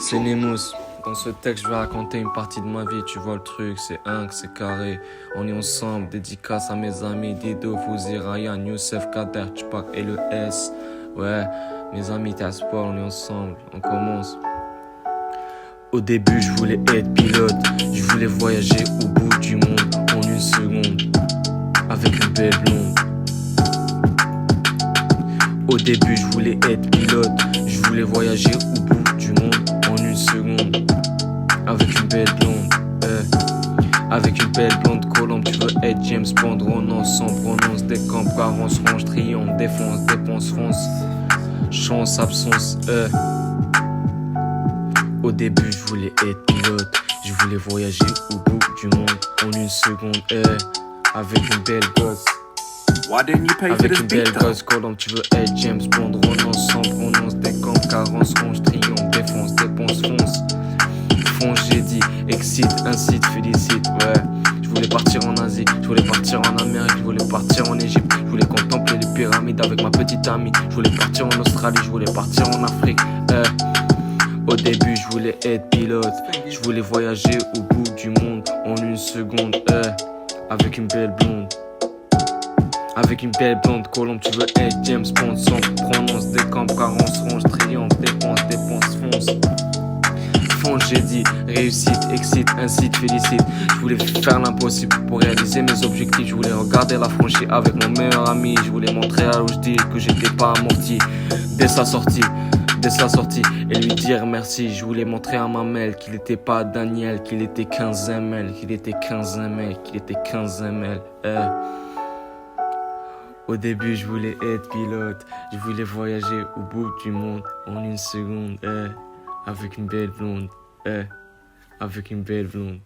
C'est Nemos. Dans ce texte, je vais raconter une partie de ma vie. Tu vois le truc, c'est un, c'est carré. On est ensemble, dédicace à mes amis Dido, Fouzi, Ryan, Youssef, Kader, Tupac et le S. Ouais, mes amis, t'as sport, on est ensemble. On commence. Au début, je voulais être pilote. Je voulais voyager au bout du monde en une seconde. Avec une belle blonde. Au début, je voulais être pilote. Je voulais voyager au bout du monde en une seconde. Avec une belle blonde, avec une belle blonde colombe. Tu veux être James Bond, renonce, sans prononce. Décampe, carence, range, triomphe, défense, dépense, fonce. Chance, absence, Au début, je voulais être pilote. Je voulais voyager au bout du monde en une seconde, avec une belle gosse. Avec une belle gosse colombe, tu veux être James Bond, renonce, sans prononce. Décampe, carence, range, triomphe, défense, dépense, fonce. Fonce, j'ai dit, excite, incite, félicite, ouais. Je voulais partir en Asie, je voulais partir en Amérique, je voulais partir en Égypte, je voulais contempler les pyramides avec ma petite amie, je voulais partir en Australie, je voulais partir en Afrique, Au début, je voulais être pilote, je voulais voyager au bout du monde en une seconde, avec une belle blonde. Avec une belle blonde colombe, tu veux être James Bond, sans prononce, décampe, carence, range, triomphe, dépense, dépense, fonce. J'ai dit réussite, excite, incite, félicite. Je voulais faire l'impossible pour réaliser mes objectifs. Je voulais regarder la franchise avec mon meilleur ami. Je voulais montrer à Oujdi que j'étais pas amorti dès sa sortie et lui dire merci. Je voulais montrer à Mamel qu'il était pas Daniel, qu'il était 15 ml, qu'il était 15 ml, qu'il était 15 ml. Au début, je voulais être pilote. Je voulais voyager au bout du monde en une seconde, avec une belle blonde, avec une belle blonde.